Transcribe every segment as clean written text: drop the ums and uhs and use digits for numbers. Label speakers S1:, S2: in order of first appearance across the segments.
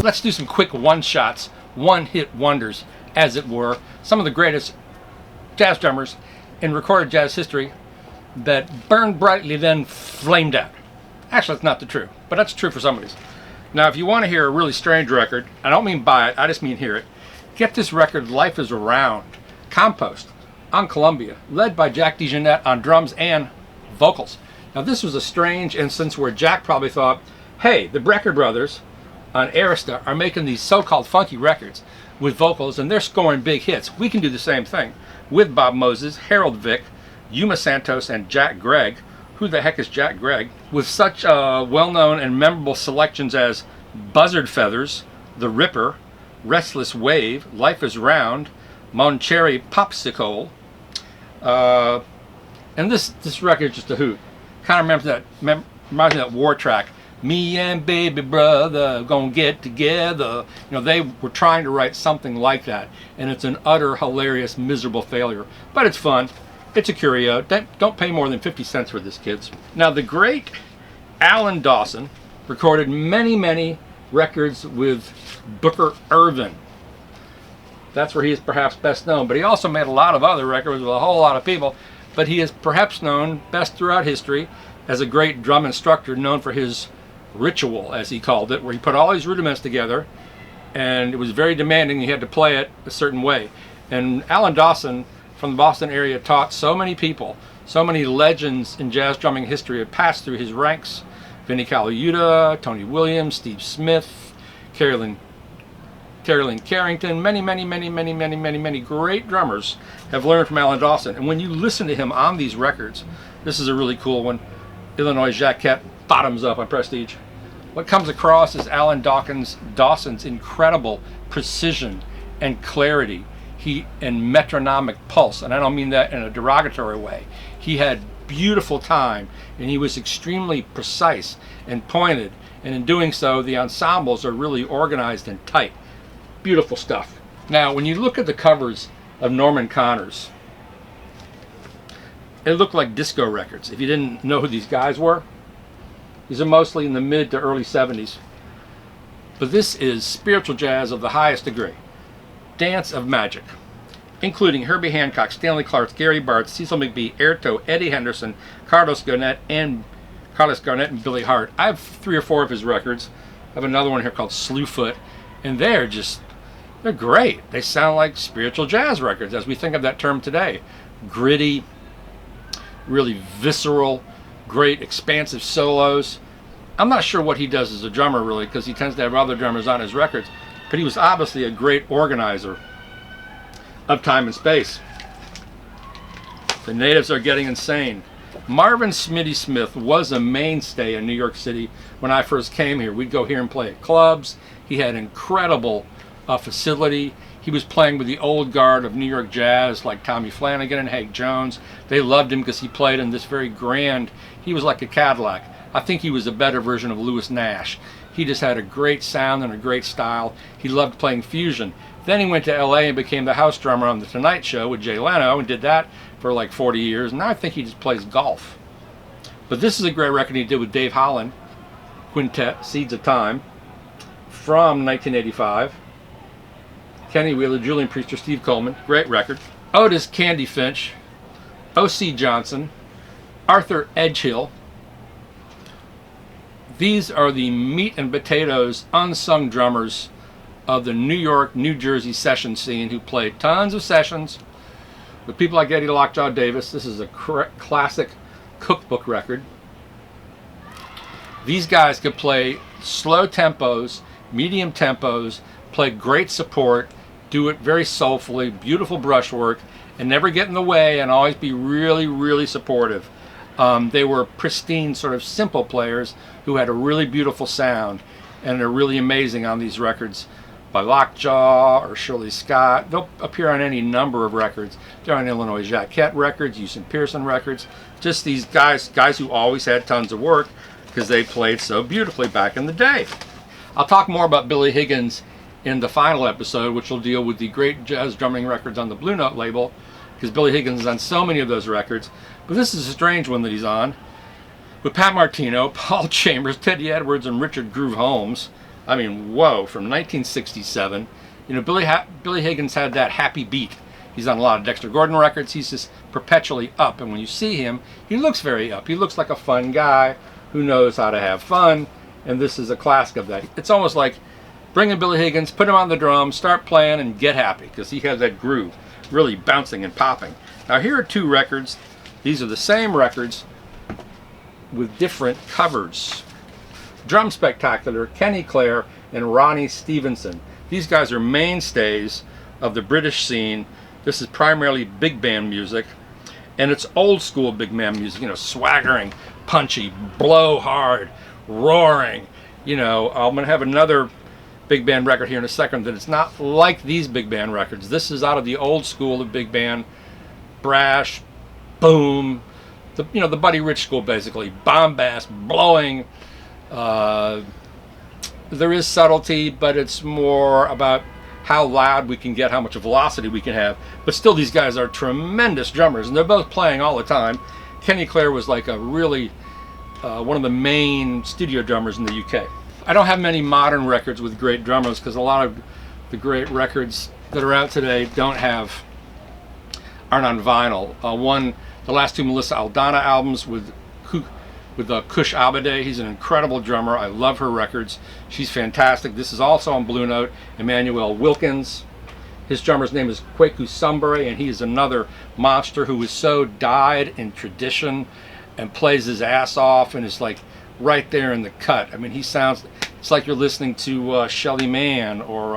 S1: Let's do some quick one-shots, one-hit wonders, as it were. Some of the greatest jazz drummers in recorded jazz history that burned brightly, then flamed out. Actually, that's not the true, but that's true for some of these. Now, if you want to hear a really strange record, I don't mean buy it, I just mean hear it. Get this record, Life is Around, Compost, on Columbia, led by Jack DeJohnette on drums and vocals. Now, this was a strange instance where Jack probably thought, hey, the Brecker brothers on Arista are making these so-called funky records with vocals, and they're scoring big hits. We can do the same thing with Bob Moses, Harold Vick, Yuma Santos, and Jack Gregg. Who the heck is Jack Gregg? With such well-known and memorable selections as Buzzard Feathers, The Ripper, Restless Wave, Life is Round, Moncherry Popsicle, and this record is just a hoot. Kind of reminds me of that war track. Me and baby brother gonna get together. You know, they were trying to write something like that, and it's an utter hilarious, miserable failure. But it's fun. It's a curio. Don't pay more than 50 cents for this, kids. Now, the great Alan Dawson recorded many, many records with Booker Ervin. That's where he is perhaps best known. But he also made a lot of other records with a whole lot of people. But he is perhaps known best throughout history as a great drum instructor known for his ritual, as he called it, where he put all these rudiments together, and it was very demanding. You had to play it a certain way. And Alan Dawson from the Boston area taught so many people, so many legends in jazz drumming history have passed through his ranks. Vinnie Colaiuta, Tony Williams, Steve Smith, Carolyn Carrington, many great drummers have learned from Alan Dawson. And when you listen to him on these records, this is a really cool one. Illinois Jacquette, bottoms up on Prestige. What comes across is Alan Dawson's incredible precision and clarity, and metronomic pulse, and I don't mean that in a derogatory way. He had beautiful time, and he was extremely precise and pointed, and in doing so, the ensembles are really organized and tight. Beautiful stuff. Now, when you look at the covers of Norman Connors, it looked like disco records. If you didn't know who these guys were, these are mostly in the mid to early 70s. But this is spiritual jazz of the highest degree. Dance of Magic, including Herbie Hancock, Stanley Clarke, Gary Bartz, Cecil McBee, Airto, Eddie Henderson, Carlos Garnett, and Billy Hart. I have 3 or 4 of his records. I have another one here called Slewfoot, and they're great. They sound like spiritual jazz records as we think of that term today. Gritty, really visceral, great expansive solos. I'm not sure what he does as a drummer really, because he tends to have other drummers on his records, but he was obviously a great organizer of time and space. The natives are getting insane. Marvin Smitty Smith was a mainstay in New York City when I first came here. We'd go here and play at clubs. He had incredible facility. He was playing with the old guard of New York jazz like Tommy Flanagan and Hank Jones. They loved him because he played in this very grand, he was like a Cadillac. I think he was a better version of Louis Nash. He just had a great sound and a great style. He loved playing fusion. Then he went to LA and became the house drummer on The Tonight Show with Jay Leno and did that for like 40 years. And now I think he just plays golf. But this is a great record he did with Dave Holland, Quintet, Seeds of Time, from 1985. Kenny Wheeler, Julian Priester, Steve Coleman, great record. Otis Candy Finch, O.C. Johnson, Arthur Edgehill. These are the meat and potatoes, unsung drummers of the New York, New Jersey session scene who played tons of sessions with people like Eddie Lockjaw Davis. This is a classic cookbook record. These guys could play slow tempos, medium tempos, play great support, do it very soulfully, beautiful brushwork, and never get in the way, and always be really, really supportive. They were pristine, sort of simple players who had a really beautiful sound, and they're really amazing on these records by Lockjaw or Shirley Scott. They'll appear on any number of records. They're on Illinois Jacquette records, Houston Pearson records. Just these guys who always had tons of work because they played so beautifully back in the day. I'll talk more about Billy Higgins in the final episode, which will deal with the great jazz drumming records on the Blue Note label, because Billy Higgins is on so many of those records. But this is a strange one that he's on. with Pat Martino, Paul Chambers, Teddy Edwards, and Richard Groove Holmes. I mean, whoa, from 1967. You know, Billy Higgins had that happy beat. He's on a lot of Dexter Gordon records. He's just perpetually up. And when you see him, he looks very up. He looks like a fun guy who knows how to have fun. And this is a classic of that. It's almost like bring in Billy Higgins, put him on the drums, start playing, and get happy, because he has that groove really bouncing and popping. Now, here are two records. These are the same records with different covers. Drum Spectacular, Kenny Clare and Ronnie Stephenson. These guys are mainstays of the British scene. This is primarily big band music, and it's old school big band music, you know, swaggering, punchy, blow hard, roaring. You know, I'm going to have another big band record here in a second that it's not like these big band records. This is out of the old school of big band, brash, boom, the Buddy Rich school, basically, bombast, blowing. There is subtlety, but it's more about how loud we can get, how much velocity we can have. But still, these guys are tremendous drummers, and they're both playing all the time. Kenny Clare was like a really one of the main studio drummers in the UK. I don't have many modern records with great drummers, because a lot of the great records that are out today aren't on vinyl. The last two Melissa Aldana albums with Kush Abade. He's an incredible drummer. I love her records. She's fantastic. This is also on Blue Note. Emmanuel Wilkins. His drummer's name is Kweku Sumbere, and he is another monster who is so dyed in tradition and plays his ass off and is like right there in the cut. I mean, it's like you're listening to Shelly Manne or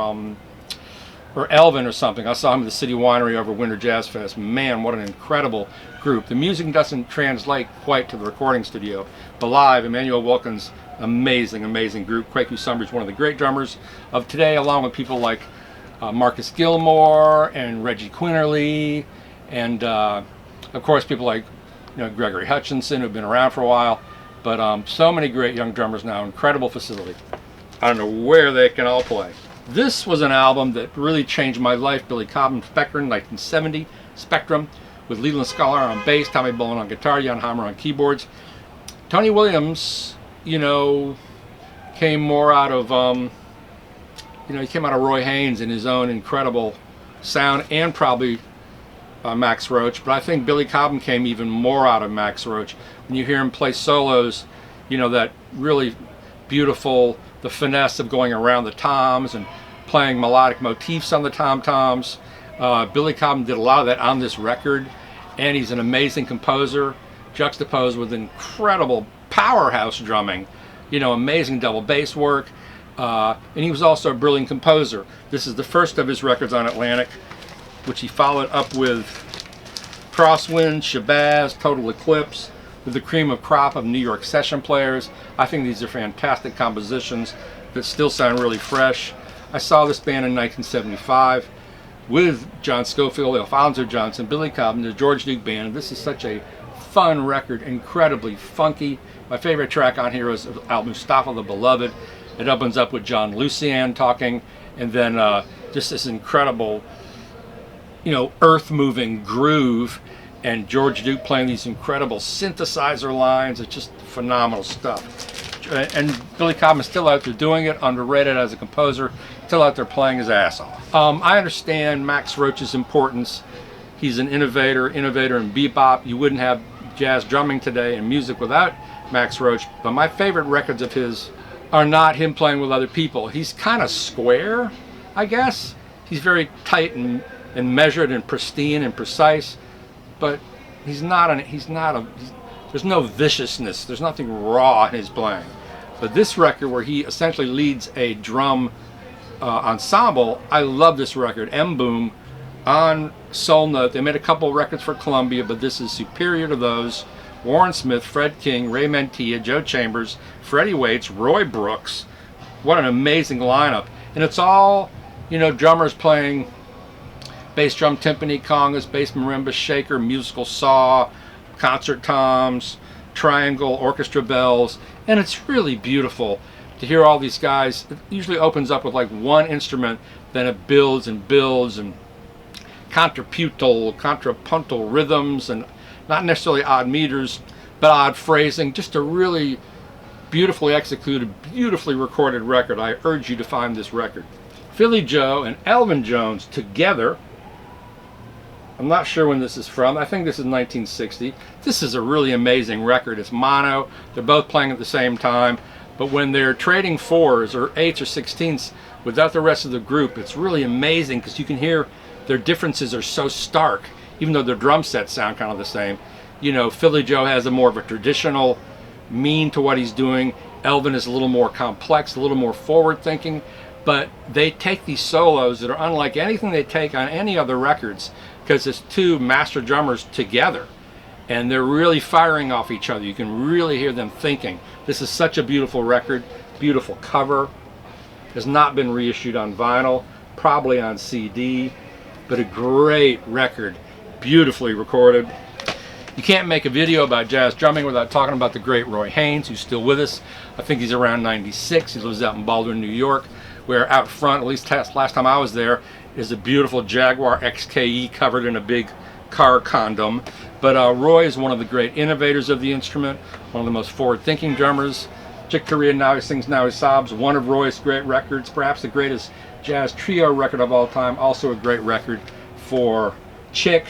S1: Elvin or something. I saw him at the City Winery over Winter Jazz Fest. Man, what an incredible group. The music doesn't translate quite to the recording studio, but live, Emmanuel Wilkins, amazing, amazing group. Kweku Sumbere is one of the great drummers of today, along with people like Marcus Gilmore and Reggie Quinterly, and of course people like Gregory Hutchinson, who've been around for a while. But so many great young drummers now. Incredible facility. I don't know where they can all play. This was an album that really changed my life. Billy Cobham Spectrum, 1970, Spectrum, with Leland Scholar on bass, Tommy Bolin on guitar, Jan Hammer on keyboards. Tony Williams, came more out of, he came out of Roy Haynes and his own incredible sound, and probably Max Roach. But I think Billy Cobham came even more out of Max Roach. When you hear him play solos, that really beautiful, the finesse of going around the toms and playing melodic motifs on the tom-toms. Billy Cobham did a lot of that on this record, and he's an amazing composer, juxtaposed with incredible powerhouse drumming, amazing double bass work, and he was also a brilliant composer. This is the first of his records on Atlantic, which he followed up with Crosswind, Shabazz, Total Eclipse, with the cream of crop of New York session players. I think these are fantastic compositions that still sound really fresh. I saw this band in 1975 with John Scofield, Alfonso Johnson, Billy Cobham, the George Duke Band. And this is such a fun record, incredibly funky. My favorite track on here is Al Mustafa the Beloved. It opens up with John Lucian talking, and then just this incredible, earth-moving groove, and George Duke playing these incredible synthesizer lines. It's just phenomenal stuff. And Billy Cobham is still out there doing it, underrated as a composer, still out there playing his ass off. I understand Max Roach's importance. He's an innovator in bebop. You wouldn't have jazz drumming today and music without Max Roach. But my favorite records of his are not him playing with other people. He's kind of square, I guess. He's very tight and measured and pristine and precise. But there's no viciousness. There's nothing raw in his playing. But this record, where he essentially leads a drum ensemble, I love this record. M-Boom on Soul Note. They made a couple records for Columbia, but this is superior to those. Warren Smith, Fred King, Ray Mantilla, Joe Chambers, Freddie Waits, Roy Brooks. What an amazing lineup. And it's all, drummers playing bass drum, timpani, congas, bass marimba, shaker, musical saw, concert toms, triangle, orchestra bells, and it's really beautiful to hear all these guys. It usually opens up with like one instrument, then it builds and builds, and contrapuntal rhythms, and not necessarily odd meters, but odd phrasing. Just a really beautifully executed, beautifully recorded record. I urge you to find this record. Philly Joe and Elvin Jones together. I'm not sure when this is from. I think this is 1960. This is a really amazing record. It's mono. They're both playing at the same time. But when they're trading 4s or 8s or 16ths without the rest of the group, it's really amazing because you can hear their differences are so stark, even though their drum sets sound kind of the same. You know, Philly Joe has a more of a traditional mean to what he's doing. Elvin is a little more complex, a little more forward thinking. But they take these solos that are unlike anything they take on any other records, because it's two master drummers together and they're really firing off each other. You can really hear them thinking. This is such a beautiful record, beautiful cover. Has not been reissued on vinyl, probably on CD, but a great record, beautifully recorded. You can't make a video about jazz drumming without talking about the great Roy Haynes, who's still with us. I think he's around 96. He lives out in Baldwin, New York, where out front, at least last time I was there, is a beautiful Jaguar XKE covered in a big car condom. But Roy is one of the great innovators of the instrument, one of the most forward-thinking drummers. Chick Corea Now He Sings Now He Sobs, one of Roy's great records, perhaps the greatest jazz trio record of all time, also a great record for Chick.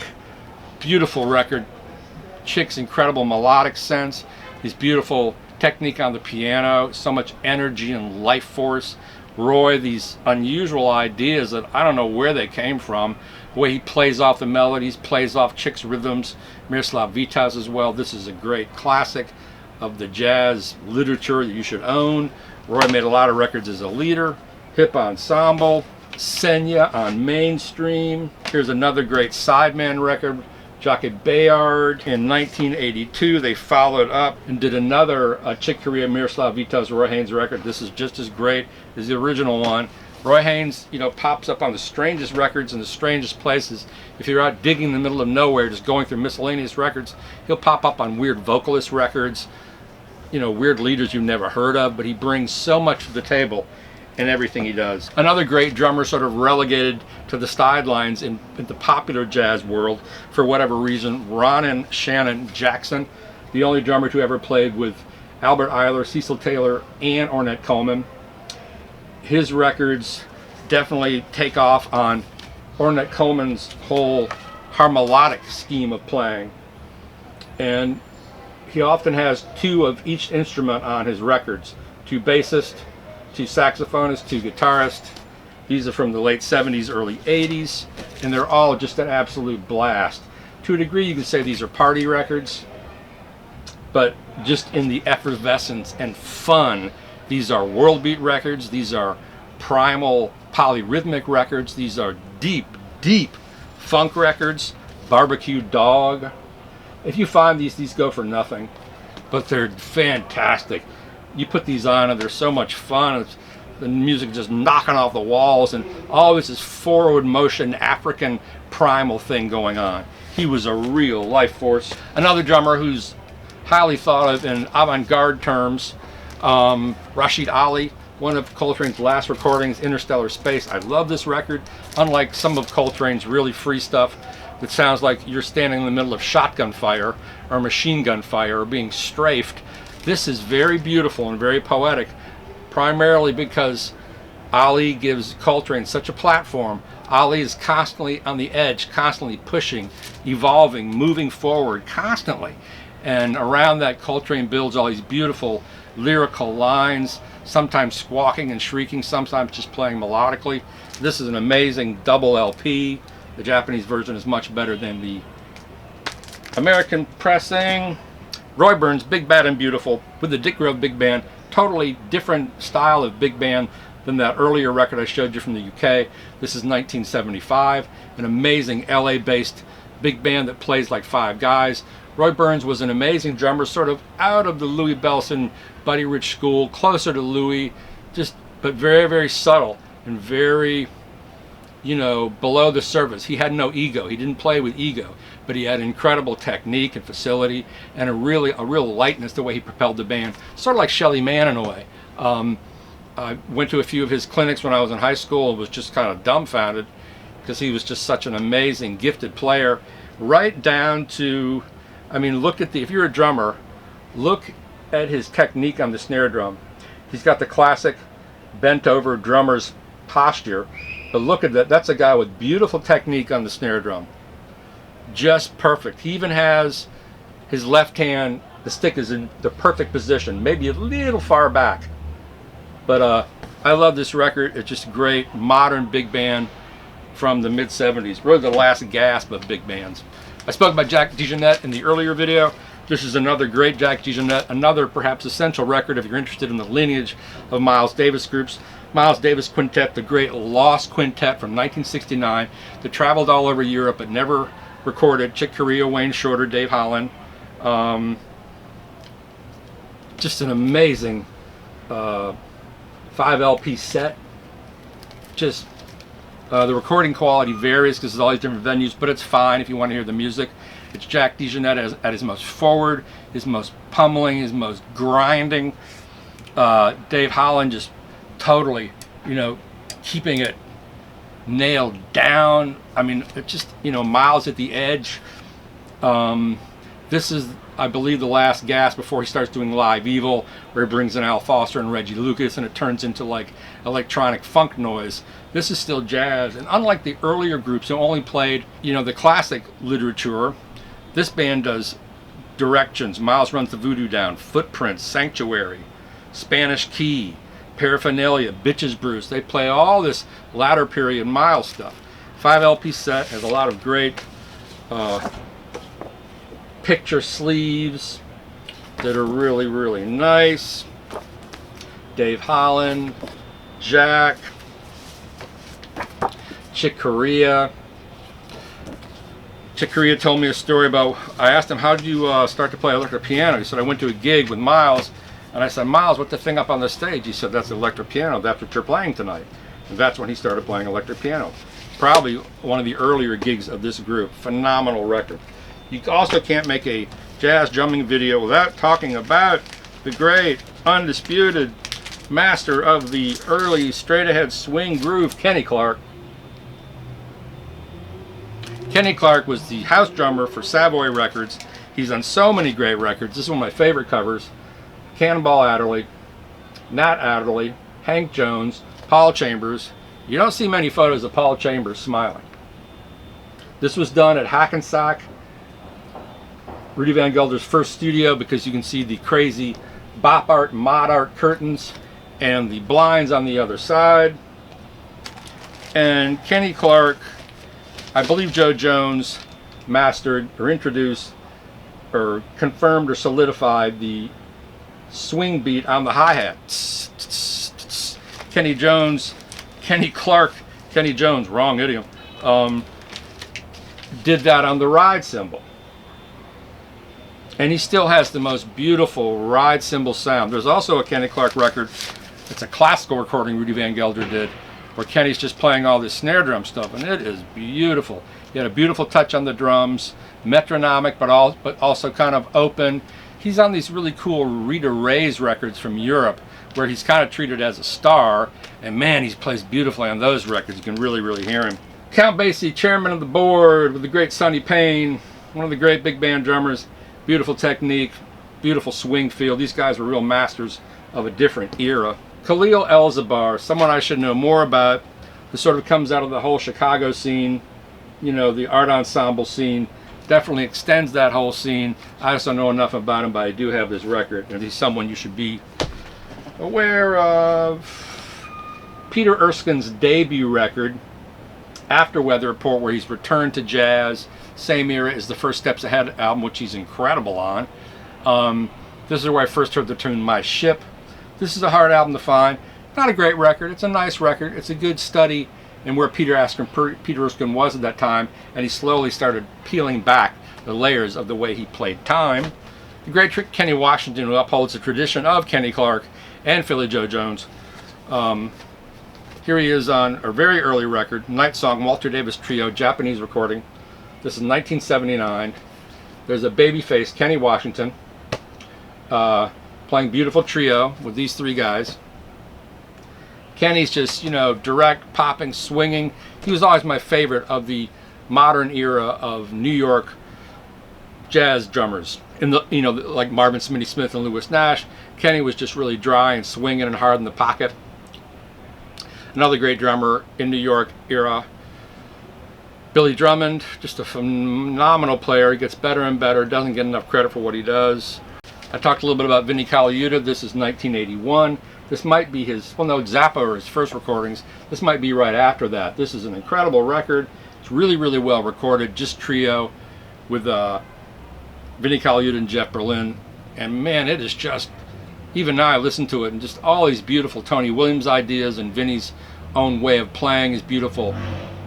S1: Beautiful record. Chick's incredible melodic sense, his beautiful technique on the piano, so much energy and life force. Roy, these unusual ideas that I don't know where they came from, the way he plays off the melodies, plays off Chick's rhythms, Miroslav Vitaz as well. This is a great classic of the jazz literature that you should own. Roy made a lot of records as a leader. Hip Ensemble, Senya on Mainstream. Here's another great sideman record, Jacques Bayard. In 1982, they followed up and did another Chick Corea, Miroslav Vitaz, Roy Haynes record. This is just as great as the original one. Roy Haynes, you know, pops up on the strangest records in the strangest places. If you're out digging in the middle of nowhere, just going through miscellaneous records, he'll pop up on weird vocalist records, you know, weird leaders you've never heard of, but he brings so much to the table in everything he does. Another great drummer sort of relegated to the sidelines in the popular jazz world for whatever reason, Ron Shannon Jackson, the only drummer to ever played with Albert Ayler, Cecil Taylor, and Ornette Coleman. His records definitely take off on Ornette Coleman's whole harmonic scheme of playing. And he often has two of each instrument on his records, two bassists, two saxophonists, two guitarists. These are from the late 70s, early 80s, and they're all just an absolute blast. To a degree, you could say these are party records, but just in the effervescence and fun. These are world beat records, these are primal polyrhythmic records, these are deep, deep funk records, Barbecue Dog. If you find these go for nothing, but they're fantastic. You put these on and they're so much fun. The music just knocking off the walls and always this forward motion African primal thing going on. He was a real life force. Another drummer who's highly thought of in avant-garde terms, Rashid Ali, one of Coltrane's last recordings, Interstellar Space. I love this record. Unlike some of Coltrane's really free stuff that sounds like you're standing in the middle of shotgun fire or machine gun fire or being strafed, this is very beautiful and very poetic, primarily because Ali gives Coltrane such a platform. Ali is constantly on the edge, constantly pushing, evolving, moving forward, constantly. And around that, Coltrane builds all these beautiful lyrical lines, sometimes squawking and shrieking, sometimes just playing melodically. This is an amazing double LP. The Japanese version is much better than the American pressing. Roy Burns, Big Bad and Beautiful, with the Dick Grove Big Band. Totally different style of big band than that earlier record I showed you from the UK. This is 1975, an amazing LA-based big band that plays like five guys. Roy Burns was an amazing drummer, sort of out of the Louis Bellson, Buddy Rich school, closer to Louis, but very, very subtle and very, you know, below the surface. He had no ego. He didn't play with ego, but he had incredible technique and facility and a real lightness the way he propelled the band. Sort of like Shelly Manne in a way. I went to a few of his clinics when I was in high school and was just kind of dumbfounded because he was just such an amazing, gifted player, right down to, I mean, look at if you're a drummer, Look at his technique on the snare drum. He's got the classic bent over drummer's posture, but look at that. That's a guy with beautiful technique on the snare drum. Just perfect. He even has his left hand, the stick is in the perfect position, maybe a little far back. But I love this record. It's just great modern big band from the mid 70s. Really the last gasp of big bands. I spoke about Jack DeJohnette in the earlier video. This is another great Jack DeJohnette, another perhaps essential record if you're interested in the lineage of Miles Davis groups. Miles Davis Quintet, the great Lost Quintet from 1969 that traveled all over Europe but never recorded. Chick Corea, Wayne Shorter, Dave Holland. Just an amazing 5 LP set. Just the recording quality varies because there's all these different venues, but it's fine if you want to hear the music. It's Jack DeJohnette at his most forward, his most pummeling, his most grinding. Dave Holland just totally, keeping it nailed down. I mean, it just, Miles at the edge. This is, I believe, the last gasp before he starts doing Live Evil, where he brings in Al Foster and Reggie Lucas, and it turns into like electronic funk noise. This is still jazz, and unlike the earlier groups who only played, the classic literature, this band does directions. Miles runs the voodoo down, Footprints, Sanctuary, Spanish Key, Paraphernalia, Bitches Brews. They play all this latter period Miles stuff. 5 LP set has a lot of great picture sleeves that are really, really nice. Dave Holland, Jack, Chick Corea. Chick Corea told me a story about, I asked him, how did you start to play electric piano? He said, I went to a gig with Miles, and I said, Miles, what's the thing up on the stage? He said, that's the electric piano, that's what you're playing tonight. And that's when he started playing electric piano. Probably one of the earlier gigs of this group. Phenomenal record. You also can't make a jazz drumming video without talking about the great, undisputed master of the early straight-ahead swing groove, Kenny Clarke. Kenny Clarke was the house drummer for Savoy Records. He's on so many great records. This is one of my favorite covers. Cannonball Adderley, Nat Adderley, Hank Jones, Paul Chambers. You don't see many photos of Paul Chambers smiling. This was done at Hackensack, Rudy Van Gelder's first studio, because you can see the crazy bop art, mod art curtains and the blinds on the other side. And Kenny Clarke, I believe Joe Jones mastered or introduced or confirmed or solidified the swing beat on the hi-hat. Kenny Clarke, Kenny Jones, wrong idiom, did that on the ride cymbal. And he still has the most beautiful ride cymbal sound. There's also a Kenny Clarke record, it's a classical recording Rudy Van Gelder did, where Kenny's just playing all this snare drum stuff, and it is beautiful. He had a beautiful touch on the drums, metronomic, but also kind of open. He's on these really cool Rita Ray's records from Europe, where he's kind of treated as a star, and man, he plays beautifully on those records. You can really, really hear him. Count Basie, chairman of the board with the great Sonny Payne, one of the great big band drummers. Beautiful technique, beautiful swing feel. These guys were real masters of a different era. Khahil Elzabar, someone I should know more about, who sort of comes out of the whole Chicago scene, the art ensemble scene, definitely extends that whole scene. I just don't know enough about him, but I do have this record, and he's someone you should be aware of. Peter Erskine's debut record, After Weather Report, where he's returned to jazz. Same era as the First Steps Ahead album, which he's incredible on. This is where I first heard the tune My Ship. This is a hard album to find. Not a great record. It's a nice record. It's a good study in where Peter Erskine was at that time, and he slowly started peeling back the layers of the way he played time. The great Kenny Washington, who upholds the tradition of Kenny Clarke and Philly Joe Jones. Here he is on a very early record, Night Song, Walter Davis Trio, Japanese recording. This is 1979. There's a babyface, Kenny Washington, playing beautiful trio with these three guys. Kenny's just, direct, popping, swinging. He was always my favorite of the modern era of New York jazz drummers. in the, you know, like Marvin, Smitty Smith, and Lewis Nash. Kenny was just really dry and swinging and hard in the pocket. Another great drummer in New York era. Billy Drummond, just a phenomenal player. He gets better and better, doesn't get enough credit for what he does. I talked a little bit about Vinnie Colaiuta. This is 1981. This might be his, well no, Zappa or his first recordings. This might be right after that. This is an incredible record. It's really, really well recorded, just trio with Vinnie Colaiuta and Jeff Berlin. And man, it is just, even now I listen to it and just all these beautiful Tony Williams ideas and Vinnie's own way of playing, his beautiful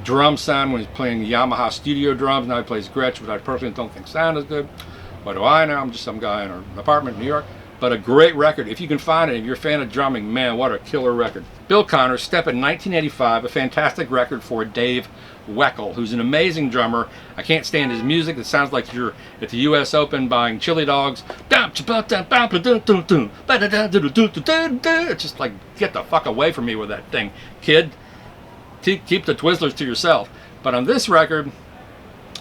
S1: drum sound when he's playing Yamaha studio drums. Now he plays Gretsch, which I personally don't think sound as good. What do I know? I'm just some guy in an apartment in New York. But a great record. If you can find it, if you're a fan of drumming, man, what a killer record. Bill Connors, Step in 1985, a fantastic record for Dave Weckl, who's an amazing drummer. I can't stand his music. It sounds like you're at the US Open buying chili dogs. It's just like, get the fuck away from me with that thing, kid. Keep the Twizzlers to yourself. But on this record,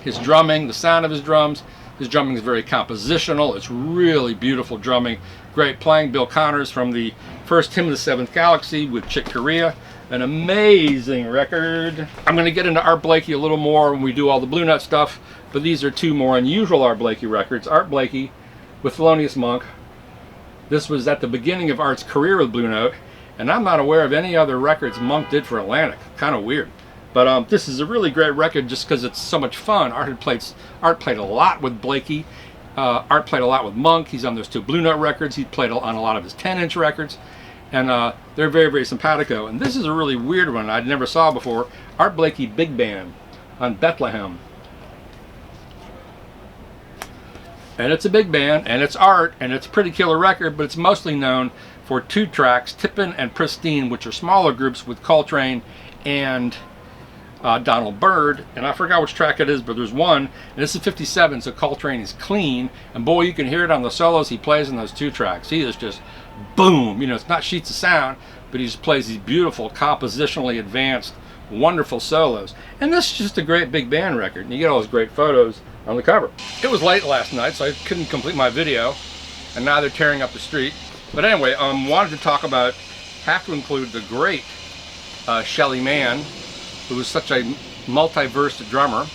S1: his drumming, the sound of his drumming is very compositional. It's really beautiful drumming. Great playing. Bill Connors from the first Hymn of the Seventh Galaxy with Chick Corea. An amazing record. I'm going to get into Art Blakey a little more when we do all the Blue Note stuff, but these are two more unusual Art Blakey records. Art Blakey with Thelonious Monk. This was at the beginning of Art's career with Blue Note, and I'm not aware of any other records Monk did for Atlantic. Kind of weird. But this is a really great record just because it's so much fun. Art played a lot with Blakey. Art played a lot with Monk. He's on those two Blue Note records. He played on a lot of his 10-inch records. And they're very, very simpatico. And this is a really weird one I never saw before. Art Blakey Big Band on Bethlehem. And it's a big band, and it's Art, and it's a pretty killer record, but it's mostly known for two tracks, Tippin' and Pristine, which are smaller groups with Coltrane and Donald Byrd. And I forgot which track it is, but there's one, and this is 57, so Coltrane is clean, and boy, you can hear it on the solos he plays in those two tracks. He is just boom, you know, it's not sheets of sound, but he just plays these beautiful, compositionally advanced, wonderful solos. And this is just a great big band record, and you get all those great photos on the cover. It was late last night, so I couldn't complete my video, and now they're tearing up the street. But anyway, wanted to talk about, have to include the great Shelly Manne, who was such a multi-versed drummer,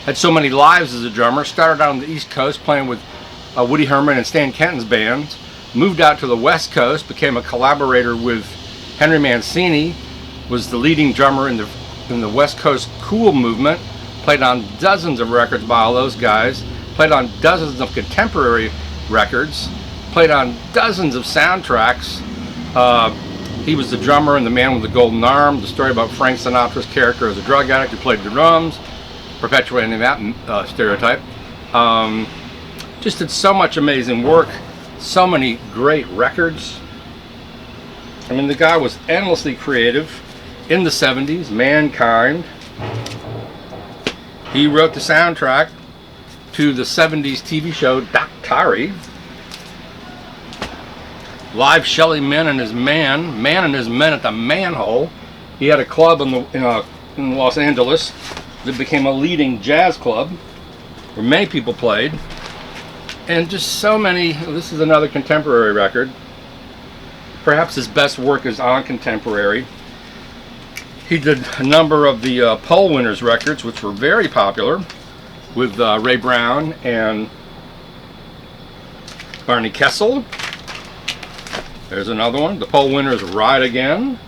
S1: had so many lives as a drummer, started out on the East Coast playing with Woody Herman and Stan Kenton's bands, moved out to the West Coast, became a collaborator with Henry Mancini, was the leading drummer in the West Coast Cool movement, played on dozens of records by all those guys, played on dozens of contemporary records, played on dozens of soundtracks. He was the drummer in The Man with the Golden Arm, the story about Frank Sinatra's character as a drug addict who played the drums, perpetuating that stereotype. Just did so much amazing work, so many great records. I mean, the guy was endlessly creative. In the 70s, Mankind. He wrote the soundtrack to the 70s TV show Daktari. Live Shelly Manne and his Man and his Men at the Manhole. He had a club in Los Angeles that became a leading jazz club where many people played. And just so many. This is another contemporary record. Perhaps his best work is on contemporary. He did a number of the Poll Winners records, which were very popular, with Ray Brown and Barney Kessel. There's another one. The Poll Winners Ride Again.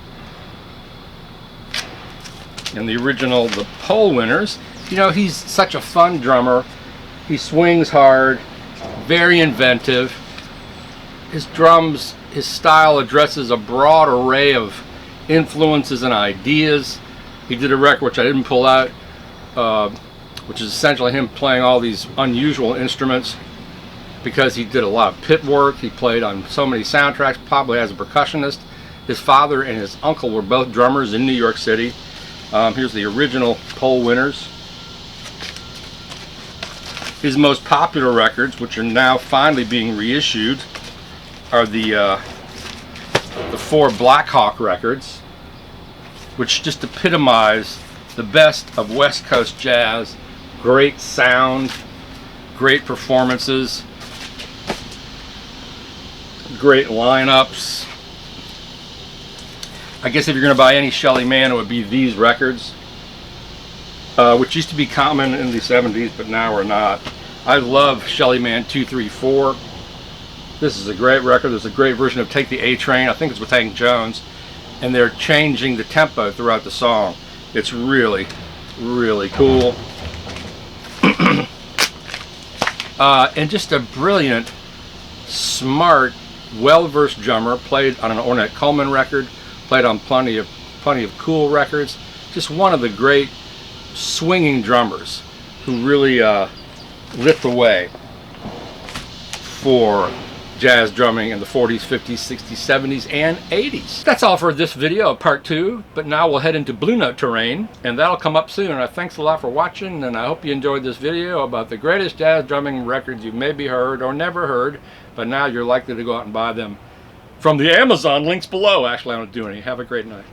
S1: And the original The Poll Winners. You know, he's such a fun drummer. He swings hard, very inventive. His drums, his style addresses a broad array of influences and ideas. He did a record which I didn't pull out, which is essentially him playing all these unusual instruments because he did a lot of pit work. He played on so many soundtracks, probably as a percussionist. His father and his uncle were both drummers in New York City. Here's the original Poll Winners. His most popular records, which are now finally being reissued, are the 4 Blackhawk records, which just epitomize the best of West Coast jazz. Great sound, great performances. great lineups. I guess if you're going to buy any Shelly Manne, it would be these records, which used to be common in the 70s, but now are not. I love Shelly Manne 234. This is a great record. There's a great version of Take the A Train. I think it's with Hank Jones. And they're changing the tempo throughout the song. It's really, really cool. And just a brilliant, smart, well-versed drummer. Played on an Ornette Coleman record. Played on plenty of cool records. Just one of the great swinging drummers who really lit the way for jazz drumming in the 40s, 50s, 60s, 70s, and 80s. That's all for this video, part 2, but now we'll head into Blue Note terrain, and that'll come up soon. Thanks a lot for watching, and I hope you enjoyed this video about the greatest jazz drumming records you've maybe heard or never heard, but now you're likely to go out and buy them from the Amazon links below. Actually, I don't do any. Have a great night.